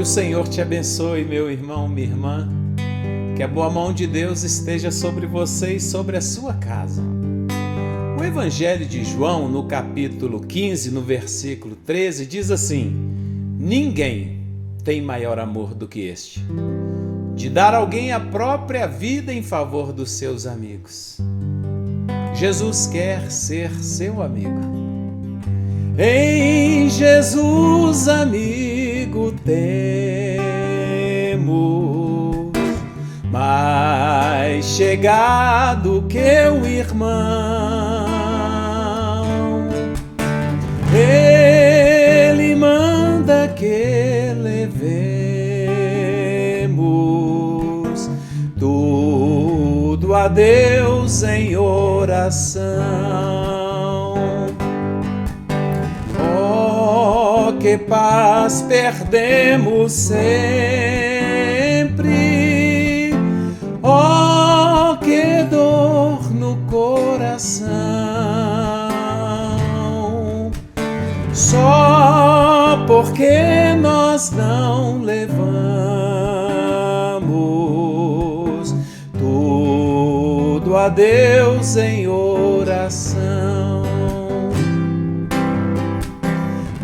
Que o Senhor te abençoe, meu irmão, minha irmã. Que a boa mão de Deus esteja sobre você e sobre a sua casa. O Evangelho de João, no capítulo 15, no versículo 13, diz assim: ninguém tem maior amor do que este, de dar alguém a própria vida em favor dos seus amigos. Jesus quer ser seu amigo. Em Jesus, amigo, temos mais chegado que o irmão. Ele manda que levemos tudo a Deus em oração. Oh, que paz perdemos sempre! Oh, que dor no coração! Só porque nós não levamos tudo a Deus em oração.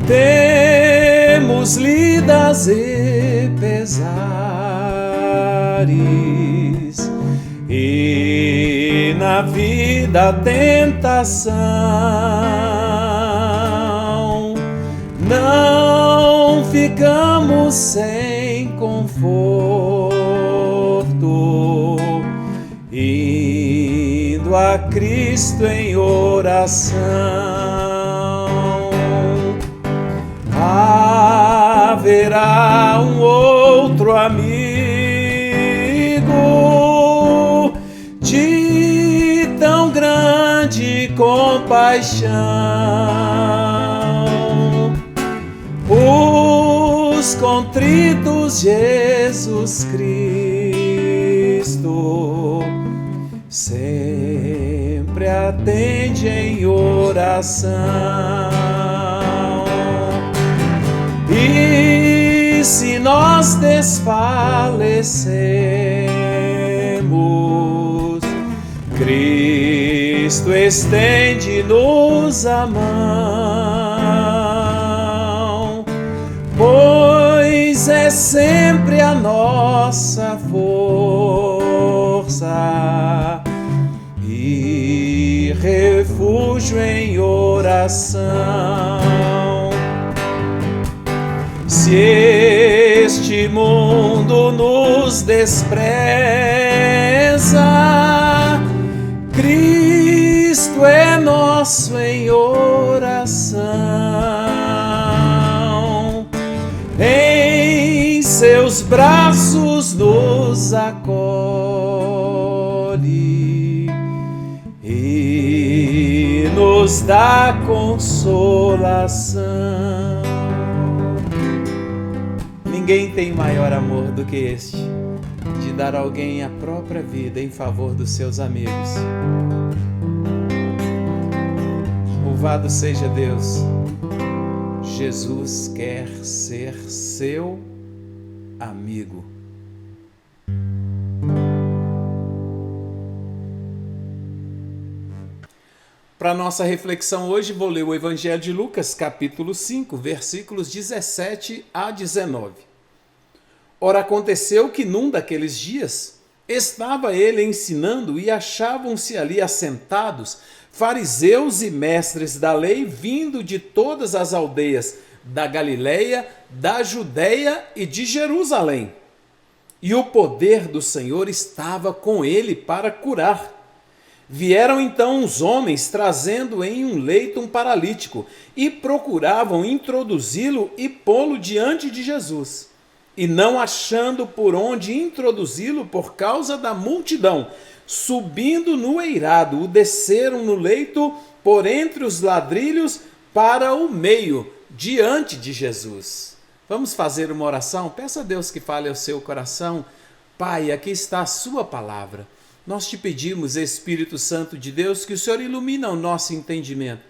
Temos lidas e pesares, e na vida a tentação. Não ficamos sem conforto, indo a Cristo em oração. Haverá um outro amigo de tão grande compaixão. Os contritos Jesus Cristo sempre atende em oração. E se nós desfalecemos, Cristo estende-nos a mão, pois é sempre a nossa força e refúgio em oração. Se este mundo nos despreza, Cristo é nosso em oração. Em seus braços nos acolhe e nos dá consolação. Ninguém tem maior amor do que este, de dar a alguém a própria vida em favor dos seus amigos. Louvado seja Deus! Jesus quer ser seu amigo. Para nossa reflexão hoje, vou ler o Evangelho de Lucas, capítulo 5, versículos 17 a 19. Ora, aconteceu que num daqueles dias estava ele ensinando e achavam-se ali assentados fariseus e mestres da lei vindo de todas as aldeias da Galileia, da Judeia e de Jerusalém. E o poder do Senhor estava com ele para curar. Vieram então uns homens trazendo em um leito um paralítico e procuravam introduzi-lo e pô-lo diante de Jesus. E não achando por onde introduzi-lo por causa da multidão, subindo no eirado, o desceram no leito por entre os ladrilhos para o meio, diante de Jesus. Vamos fazer uma oração? Peça a Deus que fale ao seu coração. Pai, aqui está a sua palavra. Nós te pedimos, Espírito Santo de Deus, que o Senhor ilumine o nosso entendimento,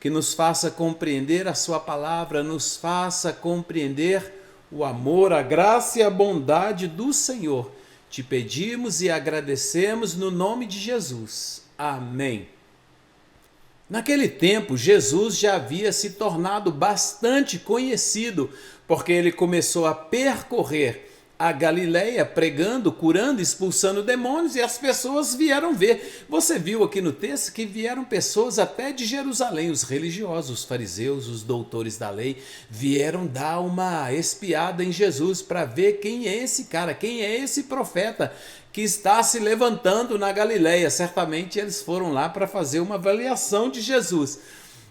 que nos faça compreender a sua palavra, nos faça compreender o amor, a graça e a bondade do Senhor. Te pedimos e agradecemos no nome de Jesus. Amém. Naquele tempo, Jesus já havia se tornado bastante conhecido, porque ele começou a percorrer a Galileia pregando, curando, expulsando demônios, e as pessoas vieram ver. Você viu aqui no texto que vieram pessoas até de Jerusalém, os religiosos, os fariseus, os doutores da lei, vieram dar uma espiada em Jesus para ver quem é esse cara, quem é esse profeta que está se levantando na Galileia. Certamente eles foram lá para fazer uma avaliação de Jesus.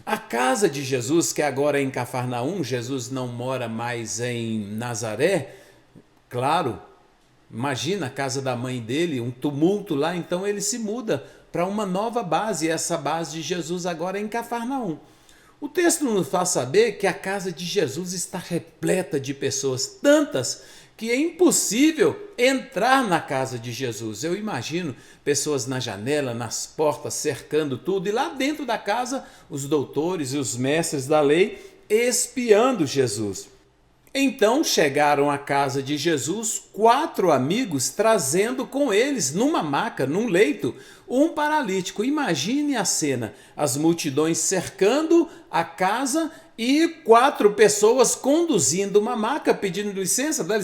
A casa de Jesus, que agora é em Cafarnaum, Jesus não mora mais em Nazaré. Claro, imagina a casa da mãe dele, um tumulto lá, então ele se muda para uma nova base, e essa base de Jesus agora é em Cafarnaum. O texto nos faz saber que a casa de Jesus está repleta de pessoas, tantas que é impossível entrar na casa de Jesus. Eu imagino pessoas na janela, nas portas, cercando tudo, e lá dentro da casa, os doutores e os mestres da lei espiando Jesus. Então chegaram à casa de Jesus 4 amigos, trazendo com eles, numa maca, num leito, um paralítico. Imagine a cena, as multidões cercando a casa e 4 pessoas conduzindo uma maca, pedindo licença, dá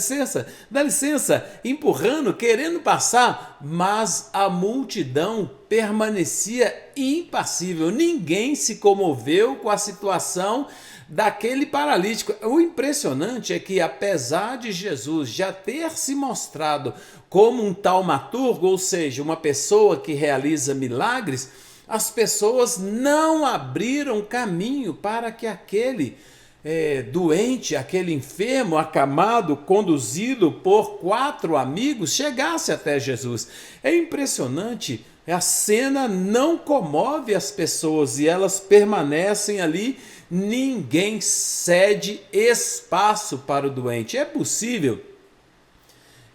licença, empurrando, querendo passar, mas a multidão permanecia impassível. Ninguém se comoveu com a situação daquele paralítico. O impressionante é que, apesar de Jesus já ter se mostrado como um taumaturgo, ou seja, uma pessoa que realiza milagres, as pessoas não abriram caminho para que aquele doente, aquele enfermo, acamado, conduzido por 4 amigos, chegasse até Jesus. É impressionante, a cena não comove as pessoas e elas permanecem ali. Ninguém cede espaço para o doente. É possível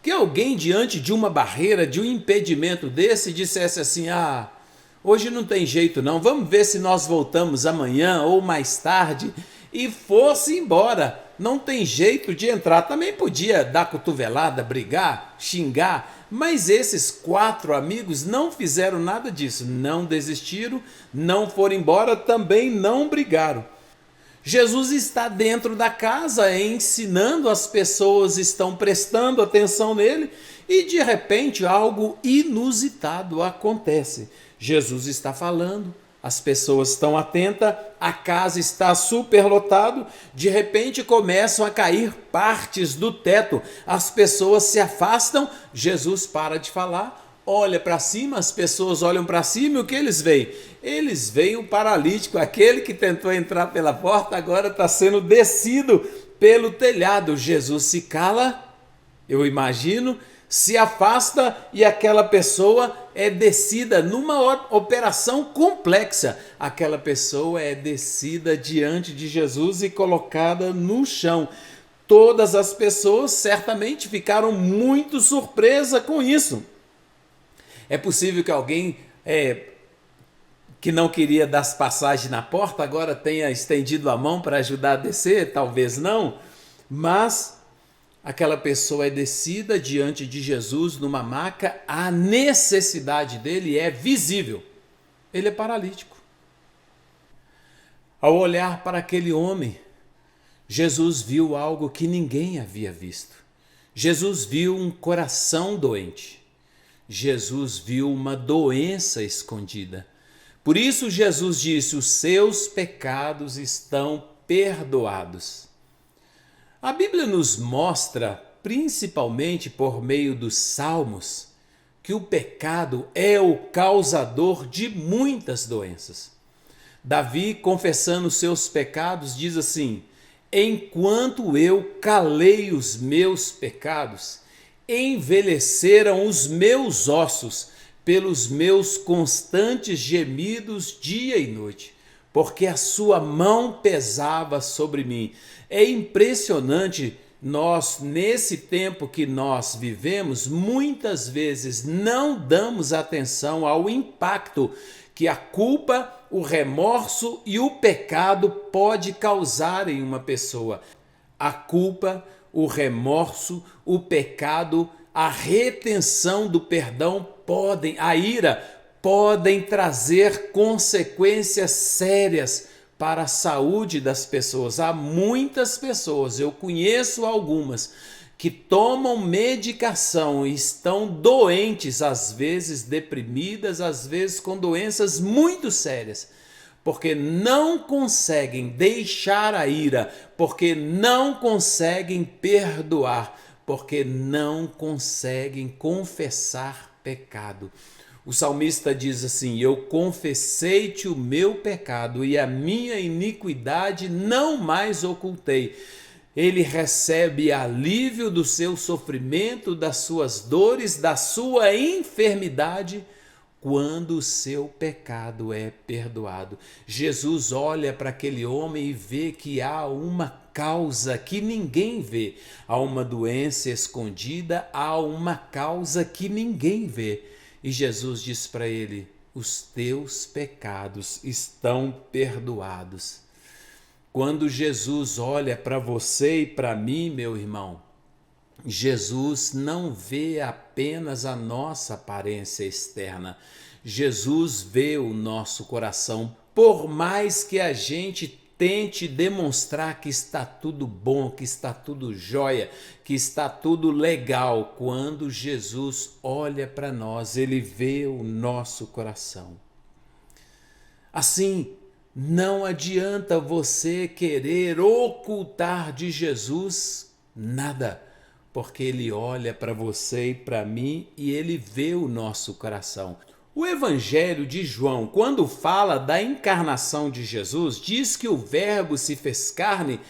que alguém, diante de uma barreira, de um impedimento desse, dissesse assim: hoje não tem jeito não, vamos ver se nós voltamos amanhã ou mais tarde, e fosse embora. Não tem jeito de entrar. Também podia dar cotovelada, brigar, xingar, mas esses 4 amigos não fizeram nada disso. Não desistiram, não foram embora, também não brigaram. Jesus está dentro da casa ensinando, as pessoas estão prestando atenção nele e de repente algo inusitado acontece. Jesus está falando, as pessoas estão atentas, a casa está superlotado, de repente começam a cair partes do teto, as pessoas se afastam, Jesus para de falar, olha para cima, as pessoas olham para cima e o que eles veem? Eles veem o paralítico, aquele que tentou entrar pela porta, agora está sendo descido pelo telhado. Jesus se cala, eu imagino, se afasta e aquela pessoa é descida numa operação complexa. Aquela pessoa é descida diante de Jesus e colocada no chão. Todas as pessoas certamente ficaram muito surpresas com isso. É possível que alguém que não queria dar passagem na porta agora tenha estendido a mão para ajudar a descer? Talvez não, mas aquela pessoa é descida diante de Jesus numa maca, a necessidade dele é visível. Ele é paralítico. Ao olhar para aquele homem, Jesus viu algo que ninguém havia visto. Jesus viu um coração doente. Jesus viu uma doença escondida. Por isso Jesus disse: os seus pecados estão perdoados. A Bíblia nos mostra, principalmente por meio dos Salmos, que o pecado é o causador de muitas doenças. Davi, confessando os seus pecados, diz assim: enquanto eu calei os meus pecados, envelheceram os meus ossos pelos meus constantes gemidos dia e noite, porque a sua mão pesava sobre mim. É impressionante, nós, nesse tempo que nós vivemos, muitas vezes não damos atenção ao impacto que a culpa, o remorso e o pecado pode causar em uma pessoa. A culpa, o remorso, o pecado, a retenção do perdão a ira podem trazer consequências sérias para a saúde das pessoas. Há muitas pessoas, eu conheço algumas, que tomam medicação e estão doentes, às vezes deprimidas, às vezes com doenças muito sérias, porque não conseguem deixar a ira, porque não conseguem perdoar, porque não conseguem confessar pecado. O salmista diz assim: eu confessei-te o meu pecado e a minha iniquidade não mais ocultei. Ele recebe alívio do seu sofrimento, das suas dores, da sua enfermidade, quando o seu pecado é perdoado. Jesus olha para aquele homem e vê que há uma causa que ninguém vê. Há uma doença escondida, há uma causa que ninguém vê. E Jesus diz para ele: os teus pecados estão perdoados. Quando Jesus olha para você e para mim, meu irmão, Jesus não vê apenas a nossa aparência externa. Jesus vê o nosso coração. Por mais que a gente tente demonstrar que está tudo bom, que está tudo jóia, que está tudo legal, quando Jesus olha para nós, ele vê o nosso coração. Assim, não adianta você querer ocultar de Jesus nada, porque ele olha para você e para mim e ele vê o nosso coração. O Evangelho de João, quando fala da encarnação de Jesus, diz que o Verbo se fez carne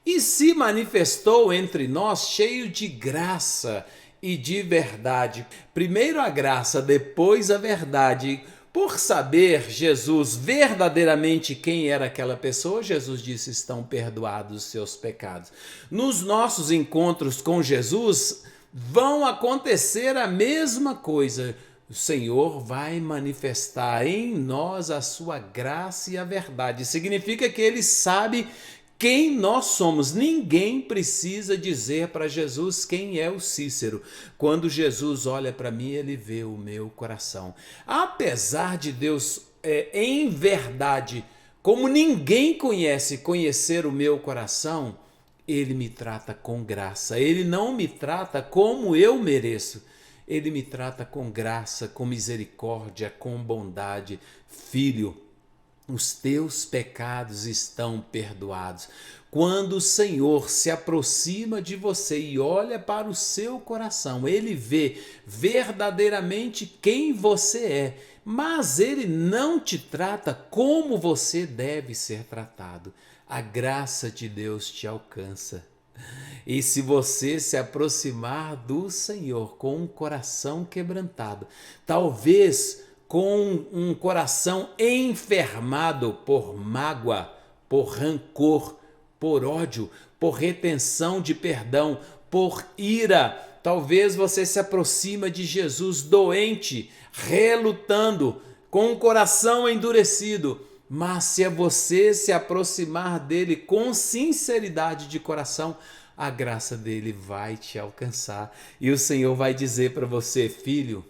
e se manifestou entre nós cheio de graça e de verdade. Primeiro a graça, depois a verdade. Por saber Jesus verdadeiramente quem era aquela pessoa, Jesus disse: estão perdoados os seus pecados. Nos nossos encontros com Jesus, vão acontecer a mesma coisa. O Senhor vai manifestar em nós a sua graça e a verdade. Significa que ele sabe quem nós somos. Ninguém precisa dizer para Jesus quem é o Cícero. Quando Jesus olha para mim, ele vê o meu coração. Apesar de Deus, em verdade, como ninguém conhecer o meu coração, ele me trata com graça. Ele não me trata como eu mereço. Ele me trata com graça, com misericórdia, com bondade. Filho, os teus pecados estão perdoados. Quando o Senhor se aproxima de você e olha para o seu coração, ele vê verdadeiramente quem você é, mas ele não te trata como você deve ser tratado. A graça de Deus te alcança. E se você se aproximar do Senhor com um coração quebrantado, talvez com um coração enfermado por mágoa, por rancor, por ódio, por retenção de perdão, por ira, talvez você se aproxima de Jesus doente, relutando, com o coração endurecido. Mas se você se aproximar dele com sinceridade de coração, a graça dele vai te alcançar. E o Senhor vai dizer para você: filho,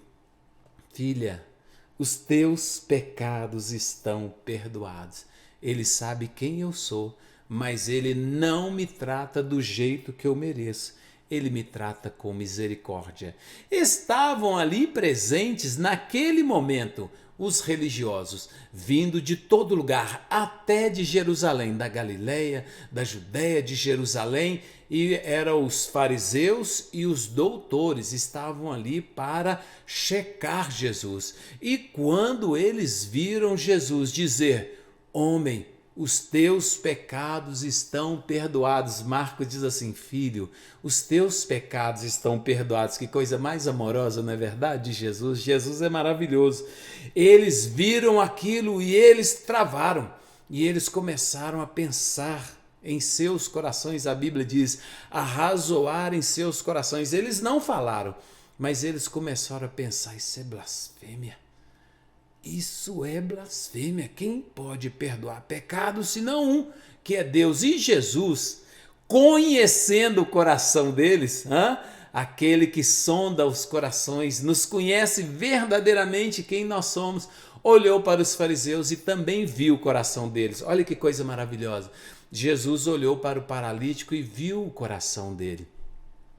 filha, os teus pecados estão perdoados. Ele sabe quem eu sou, mas ele não me trata do jeito que eu mereço. Ele me trata com misericórdia. Estavam ali presentes naquele momento os religiosos, vindo de todo lugar, até de Jerusalém, da Galileia, da Judéia, de Jerusalém, e eram os fariseus e os doutores, estavam ali para checar Jesus. E quando eles viram Jesus dizer: homem, os teus pecados estão perdoados. Marcos diz assim: filho, os teus pecados estão perdoados. Que coisa mais amorosa, não é verdade, de Jesus? Jesus é maravilhoso. Eles viram aquilo e eles travaram. E eles começaram a pensar em seus corações. A Bíblia diz: arrazoar em seus corações. Eles não falaram, mas eles começaram a pensar: isso é blasfêmia. Isso é blasfêmia. Quem pode perdoar pecado senão um, que é Deus? E Jesus, conhecendo o coração deles, aquele que sonda os corações, nos conhece verdadeiramente quem nós somos, olhou para os fariseus e também viu o coração deles. Olha que coisa maravilhosa. Jesus olhou para o paralítico e viu o coração dele.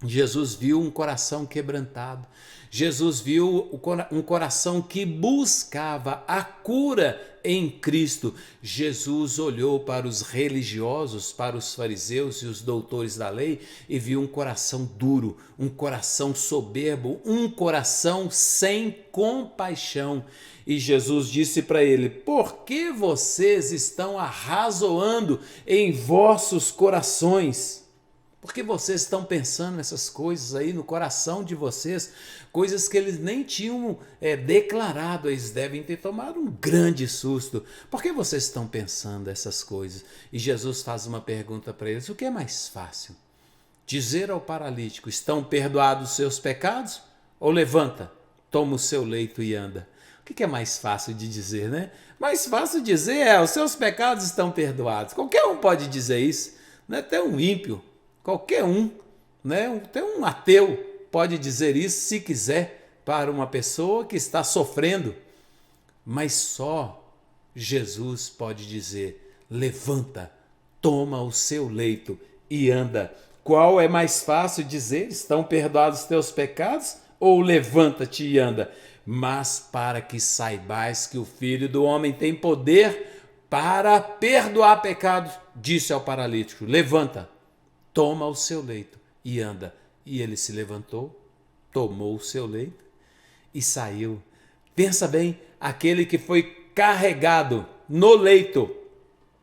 Jesus viu um coração quebrantado. Jesus viu um coração que buscava a cura em Cristo. Jesus olhou para os religiosos, para os fariseus e os doutores da lei e viu um coração duro, um coração soberbo, um coração sem compaixão. E Jesus disse para ele: por que vocês estão arrazoando em vossos corações? Porque vocês estão pensando nessas coisas aí no coração de vocês, coisas que eles nem tinham declarado, eles devem ter tomado um grande susto. Por que vocês estão pensando essas coisas? E Jesus faz uma pergunta para eles: o que é mais fácil? Dizer ao paralítico: estão perdoados os seus pecados? Ou levanta, toma o seu leito e anda? O que é mais fácil de dizer, né? Mais fácil dizer os seus pecados estão perdoados. Qualquer um pode dizer isso, né? Até um ímpio. Qualquer um, né? Até um ateu pode dizer isso se quiser para uma pessoa que está sofrendo, mas só Jesus pode dizer: levanta, toma o seu leito e anda. Qual é mais fácil dizer? Estão perdoados os teus pecados? Ou levanta-te e anda? Mas para que saibais que o Filho do Homem tem poder para perdoar pecados, disse ao paralítico: levanta, toma o seu leito e anda. E ele se levantou, tomou o seu leito e saiu. Pensa bem, aquele que foi carregado no leito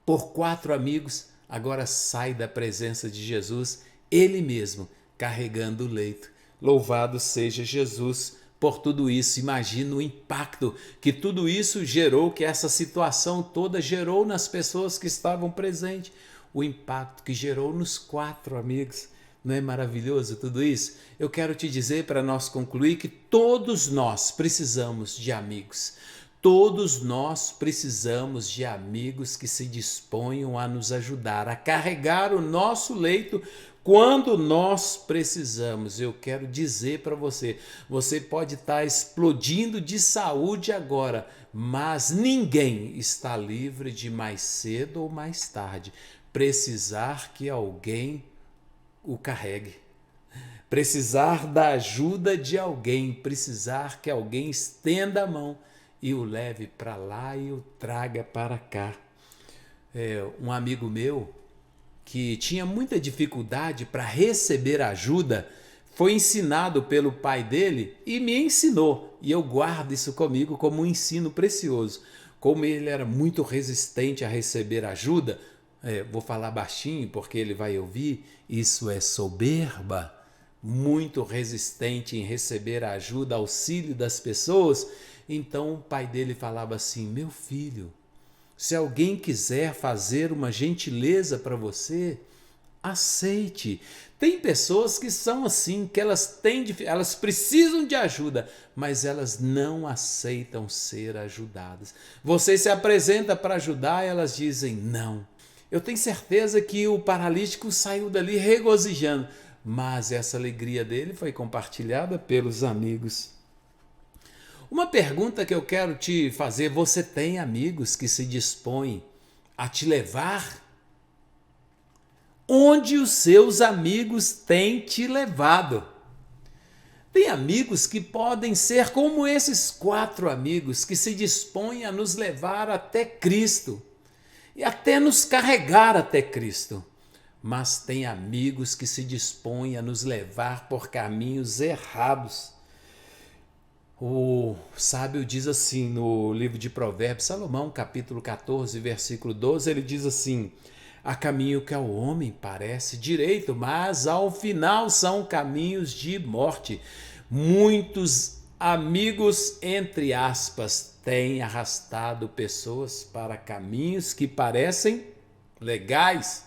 por 4 amigos, agora sai da presença de Jesus, ele mesmo carregando o leito. Louvado seja Jesus por tudo isso. Imagina o impacto que tudo isso gerou, que essa situação toda gerou nas pessoas que estavam presentes. O impacto que gerou nos 4 amigos. Não é maravilhoso tudo isso? Eu quero te dizer, para nós concluir, que todos nós precisamos de amigos. Todos nós precisamos de amigos que se disponham a nos ajudar, a carregar o nosso leito quando nós precisamos. Eu quero dizer para você, você pode estar explodindo de saúde agora, mas ninguém está livre de mais cedo ou mais tarde precisar que alguém o carregue, precisar da ajuda de alguém, precisar que alguém estenda a mão e o leve para lá e o traga para cá. Um amigo meu que tinha muita dificuldade para receber ajuda foi ensinado pelo pai dele e me ensinou, e eu guardo isso comigo como um ensino precioso. Como ele era muito resistente a receber ajuda, vou falar baixinho porque ele vai ouvir, isso é soberba, muito resistente em receber a ajuda, auxílio das pessoas. Então o pai dele falava assim: meu filho, se alguém quiser fazer uma gentileza para você, aceite. Tem pessoas que são assim, que elas precisam de ajuda, mas elas não aceitam ser ajudadas. Você se apresenta para ajudar e elas dizem não. Eu tenho certeza que o paralítico saiu dali regozijando, mas essa alegria dele foi compartilhada pelos amigos. Uma pergunta que eu quero te fazer: você tem amigos que se dispõem a te levar? Onde os seus amigos têm te levado? Tem amigos que podem ser como esses 4 amigos que se dispõem a nos levar até Cristo e até nos carregar até Cristo. Mas tem amigos que se dispõem a nos levar por caminhos errados. O sábio diz assim no livro de Provérbios, Salomão, capítulo 14, versículo 12, ele diz assim: há caminho que ao homem parece direito, mas ao final são caminhos de morte. Muitos amigos, entre aspas, têm arrastado pessoas para caminhos que parecem legais,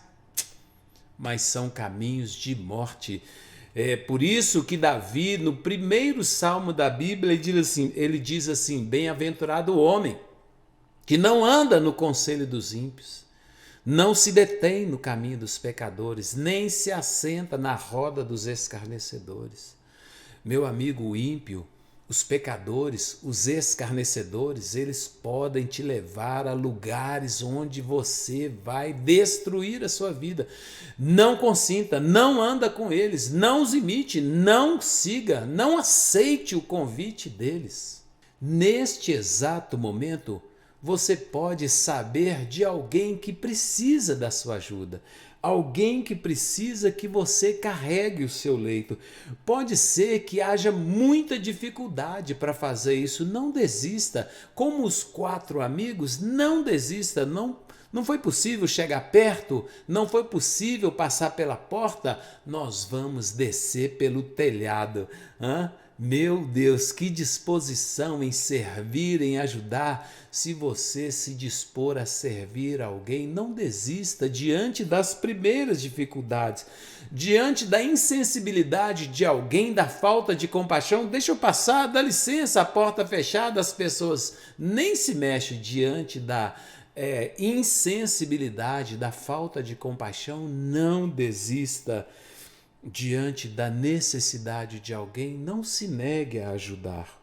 mas são caminhos de morte. É por isso que Davi, no primeiro salmo da Bíblia, ele diz assim: bem-aventurado o homem que não anda no conselho dos ímpios, Não se detém no caminho dos pecadores, nem se assenta na roda dos escarnecedores. Meu amigo, o ímpio, os pecadores, os escarnecedores, eles podem te levar a lugares onde você vai destruir a sua vida. Não consinta, não anda com eles, não os imite, não siga, não aceite o convite deles. Neste exato momento, você pode saber de alguém que precisa da sua ajuda, alguém que precisa que você carregue o seu leito. Pode ser que haja muita dificuldade para fazer isso. Não desista. Como os 4 amigos, não desista. Não foi possível chegar perto, não foi possível passar pela porta, nós vamos descer pelo telhado. Meu Deus, que disposição em servir, em ajudar. Se você se dispor a servir alguém, não desista diante das primeiras dificuldades, diante da insensibilidade de alguém, da falta de compaixão. Deixa eu passar, dá licença, a porta fechada, as pessoas nem se mexem diante da insensibilidade, da falta de compaixão. Não desista. Diante da necessidade de alguém, não se negue a ajudar.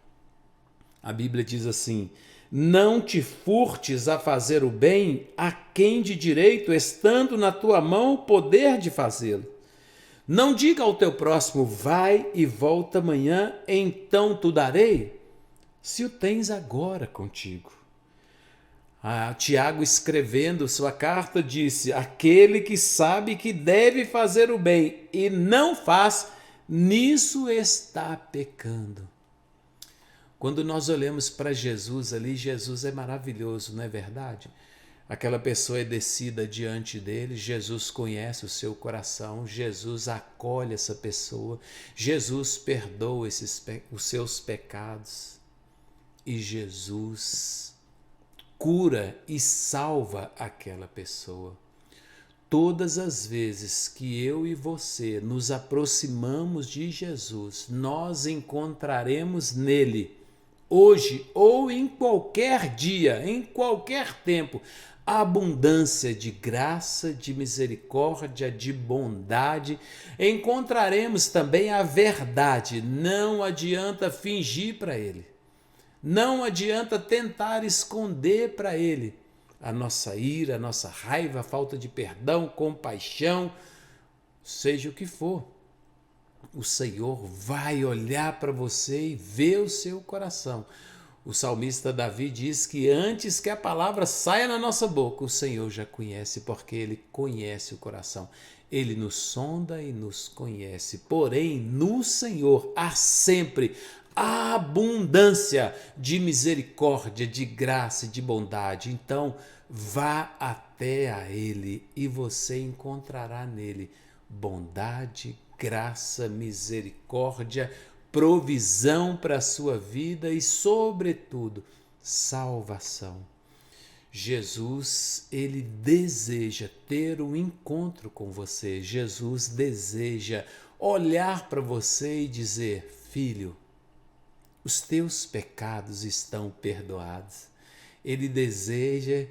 A Bíblia diz assim: não te furtes a fazer o bem a quem de direito, estando na tua mão o poder de fazê-lo. Não diga ao teu próximo: vai e volta amanhã, então tu darei, se o tens agora contigo. Tiago, escrevendo sua carta, disse: aquele que sabe que deve fazer o bem e não faz, nisso está pecando. Quando nós olhamos para Jesus ali, Jesus é maravilhoso, não é verdade? Aquela pessoa é descida diante dele, Jesus conhece o seu coração, Jesus acolhe essa pessoa, Jesus perdoa os seus pecados e Jesus cura e salva aquela pessoa. Todas as vezes que eu e você nos aproximamos de Jesus, nós encontraremos nele, hoje ou em qualquer dia, em qualquer tempo, abundância de graça, de misericórdia, de bondade. Encontraremos também a verdade. Não adianta fingir para ele. Não adianta tentar esconder para ele a nossa ira, a nossa raiva, a falta de perdão, compaixão, seja o que for. O Senhor vai olhar para você e ver o seu coração. O salmista Davi diz que antes que a palavra saia na nossa boca, o Senhor já conhece, porque Ele conhece o coração. Ele nos sonda e nos conhece. Porém, no Senhor há sempre a abundância de misericórdia, de graça e de bondade. Então, vá até a Ele e você encontrará nele bondade, graça, misericórdia, provisão para a sua vida e, sobretudo, salvação. Jesus, ele deseja ter um encontro com você. Jesus deseja olhar para você e dizer: filho, os teus pecados estão perdoados. Ele deseja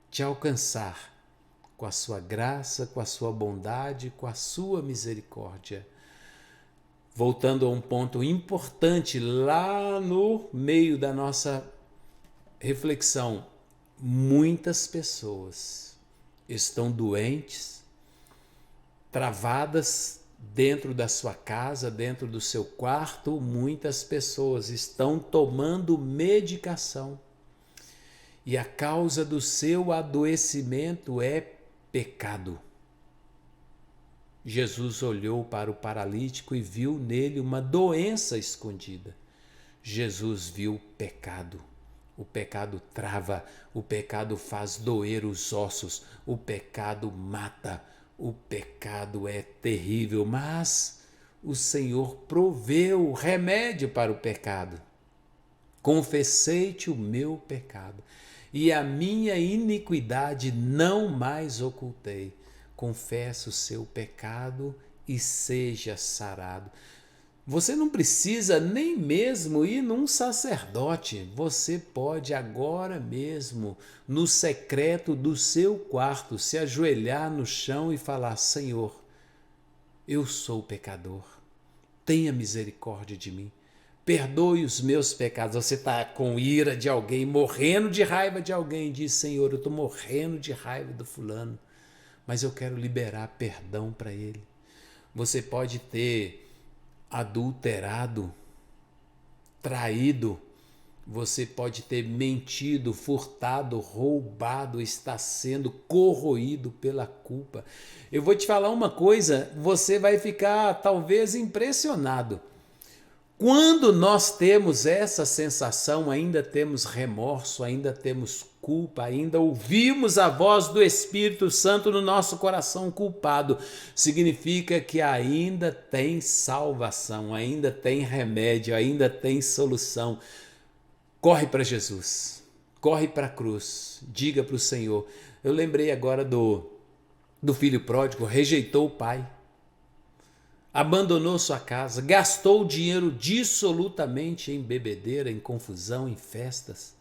te alcançar com a sua graça, com a sua bondade, com a sua misericórdia. Voltando a um ponto importante lá no meio da nossa reflexão, muitas pessoas estão doentes, travadas dentro da sua casa, dentro do seu quarto. Muitas pessoas estão tomando medicação e a causa do seu adoecimento é pecado. Jesus olhou para o paralítico e viu nele uma doença escondida. Jesus viu o pecado. O pecado trava, o pecado faz doer os ossos, o pecado mata, o pecado é terrível, mas o Senhor proveu o remédio para o pecado. Confessei-te o meu pecado e a minha iniquidade não mais ocultei. Confessa o seu pecado e seja sarado. Você não precisa nem mesmo ir num sacerdote. Você pode agora mesmo, no secreto do seu quarto, se ajoelhar no chão e falar: Senhor, eu sou pecador. Tenha misericórdia de mim. Perdoe os meus pecados. Você está com ira de alguém, morrendo de raiva de alguém. Diz: Senhor, eu estou morrendo de raiva do fulano, mas eu quero liberar perdão para ele. Você pode ter adulterado, traído, você pode ter mentido, furtado, roubado, está sendo corroído pela culpa. Eu vou te falar uma coisa, você vai ficar talvez impressionado. Quando nós temos essa sensação, ainda temos remorso, ainda temos culpa, ainda ouvimos a voz do Espírito Santo no nosso coração culpado, significa que ainda tem salvação, ainda tem remédio, ainda tem solução. Corre para Jesus, corre para a cruz, diga para o Senhor. Eu lembrei agora do filho pródigo, rejeitou o pai. Abandonou sua casa, gastou o dinheiro dissolutamente em bebedeira, em confusão, em festas.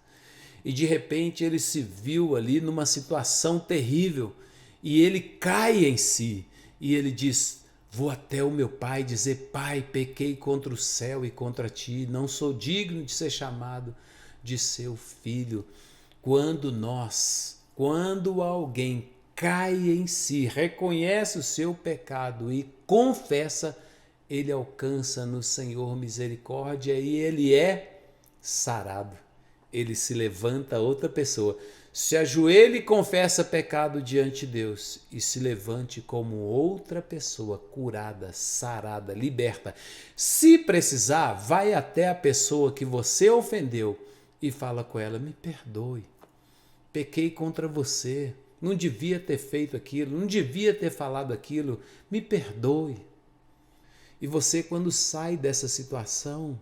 E de repente ele se viu ali numa situação terrível e ele cai em si. E ele diz: vou até o meu pai dizer: Pai, pequei contra o céu e contra ti, não sou digno de ser chamado de seu filho. Quando alguém cai em si, reconhece o seu pecado e confessa, ele alcança no Senhor misericórdia e ele é sarado. Ele se levanta outra pessoa. Se ajoelhe e confessa pecado diante de Deus e se levante como outra pessoa curada, sarada, liberta. Se precisar, vai até a pessoa que você ofendeu e fala com ela: me perdoe, pequei contra você. Não devia ter feito aquilo, não devia ter falado aquilo, me perdoe. E você, quando sai dessa situação,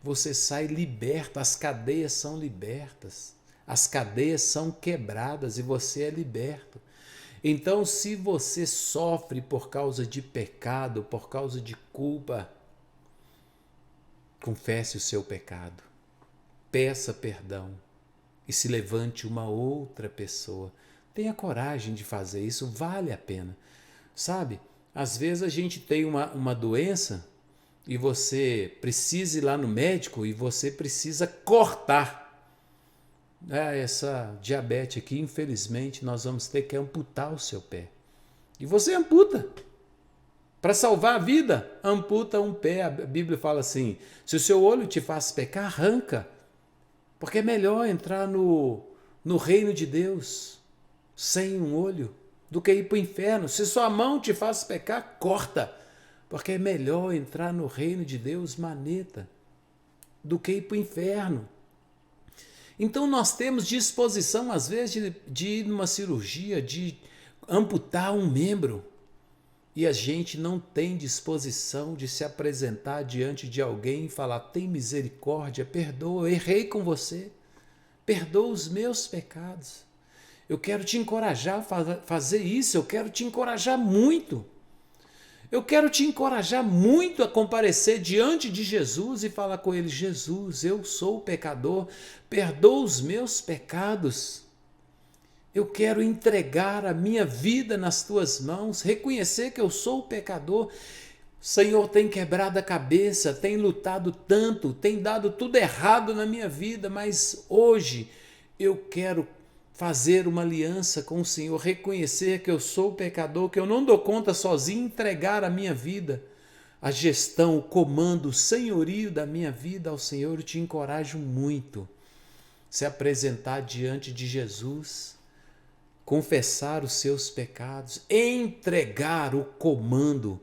você sai liberto, as cadeias são libertas, as cadeias são quebradas e você é liberto. Então, se você sofre por causa de pecado, por causa de culpa, confesse o seu pecado, peça perdão e se levante uma outra pessoa. Tenha coragem de fazer isso, vale a pena. Sabe, às vezes a gente tem uma doença e você precisa ir lá no médico e você precisa cortar. Essa diabetes aqui, infelizmente, nós vamos ter que amputar o seu pé. E você amputa. Para salvar a vida, amputa um pé. A Bíblia fala assim: se o seu olho te faz pecar, arranca. Porque é melhor entrar no reino de Deus sem um olho do que ir para o inferno. Se sua mão te faz pecar, corta. Porque é melhor entrar no reino de Deus maneta do que ir para o inferno. Então nós temos disposição, às vezes, de ir numa cirurgia, de amputar um membro. E a gente não tem disposição de se apresentar diante de alguém e falar: tem misericórdia, perdoa, eu errei com você, perdoa os meus pecados. Eu quero te encorajar a fazer isso, eu quero te encorajar muito. Eu quero te encorajar muito a comparecer diante de Jesus e falar com ele: Jesus, eu sou pecador, perdoa os meus pecados. Eu quero entregar a minha vida nas tuas mãos, reconhecer que eu sou pecador. O Senhor tem quebrado a cabeça, tem lutado tanto, tem dado tudo errado na minha vida, mas hoje eu quero fazer uma aliança com o Senhor, reconhecer que eu sou pecador, que eu não dou conta sozinho, entregar a minha vida, a gestão, o comando, o senhorio da minha vida ao Senhor. Eu te encorajo muito. Se apresentar diante de Jesus, confessar os seus pecados, entregar o comando,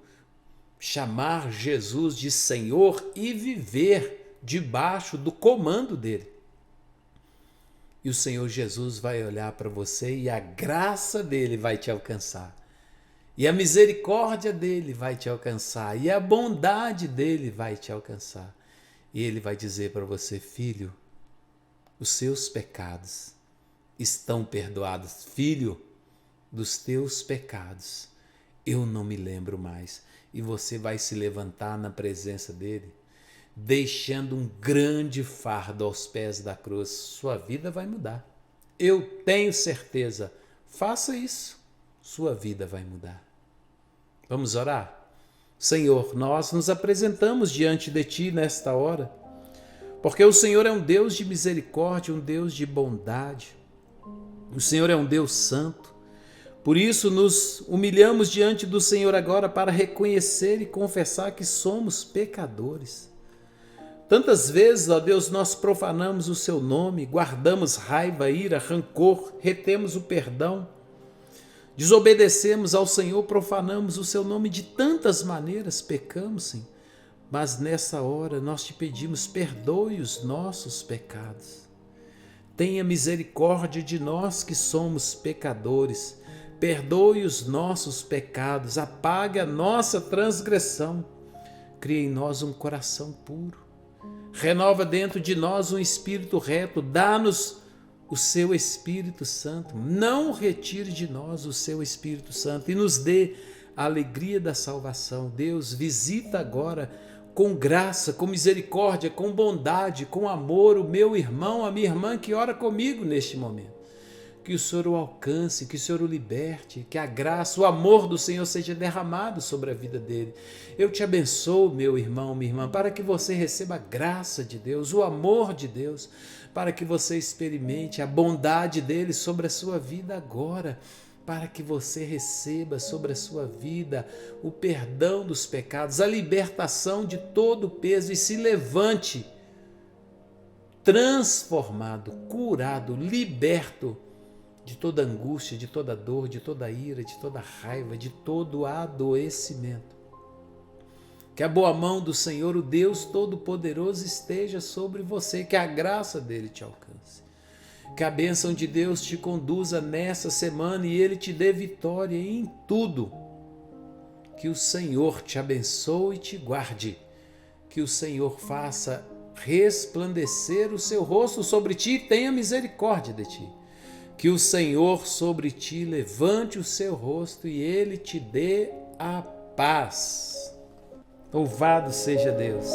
chamar Jesus de Senhor e viver debaixo do comando dele. E o Senhor Jesus vai olhar para você e a graça dele vai te alcançar. E a misericórdia dele vai te alcançar. E a bondade dele vai te alcançar. E ele vai dizer para você: filho, os seus pecados estão perdoados. Filho, dos teus pecados eu não me lembro mais. E você vai se levantar na presença dele, deixando um grande fardo aos pés da cruz. Sua vida vai mudar. Eu tenho certeza. Faça isso. Sua vida vai mudar. Vamos orar? Senhor, nós nos apresentamos diante de Ti nesta hora, porque o Senhor é um Deus de misericórdia, um Deus de bondade. O Senhor é um Deus santo. Por isso nos humilhamos diante do Senhor agora para reconhecer e confessar que somos pecadores. Tantas vezes, ó Deus, nós profanamos o Seu nome, guardamos raiva, ira, rancor, retemos o perdão, desobedecemos ao Senhor, profanamos o Seu nome de tantas maneiras, pecamos, sim. Mas nessa hora nós te pedimos, perdoe os nossos pecados. Tenha misericórdia de nós que somos pecadores. Perdoe os nossos pecados, apague a nossa transgressão. Cria em nós um coração puro. Renova dentro de nós um espírito reto. Dá-nos o Seu Espírito Santo. Não retire de nós o Seu Espírito Santo e nos dê a alegria da salvação. Deus, visita agora com graça, com misericórdia, com bondade, com amor, o meu irmão, a minha irmã que ora comigo neste momento. Que o Senhor o alcance, que o Senhor o liberte, que a graça, o amor do Senhor seja derramado sobre a vida dele. Eu te abençoo, meu irmão, minha irmã, para que você receba a graça de Deus, o amor de Deus, para que você experimente a bondade dele sobre a sua vida agora, para que você receba sobre a sua vida o perdão dos pecados, a libertação de todo o peso e se levante transformado, curado, liberto de toda angústia, de toda dor, de toda ira, de toda raiva, de todo adoecimento. Que a boa mão do Senhor, o Deus Todo-Poderoso, esteja sobre você, que a graça dele te alcance. Que a bênção de Deus te conduza nessa semana e Ele te dê vitória em tudo. Que o Senhor te abençoe e te guarde. Que o Senhor faça resplandecer o seu rosto sobre ti e tenha misericórdia de ti. Que o Senhor sobre ti levante o seu rosto e Ele te dê a paz. Louvado seja Deus!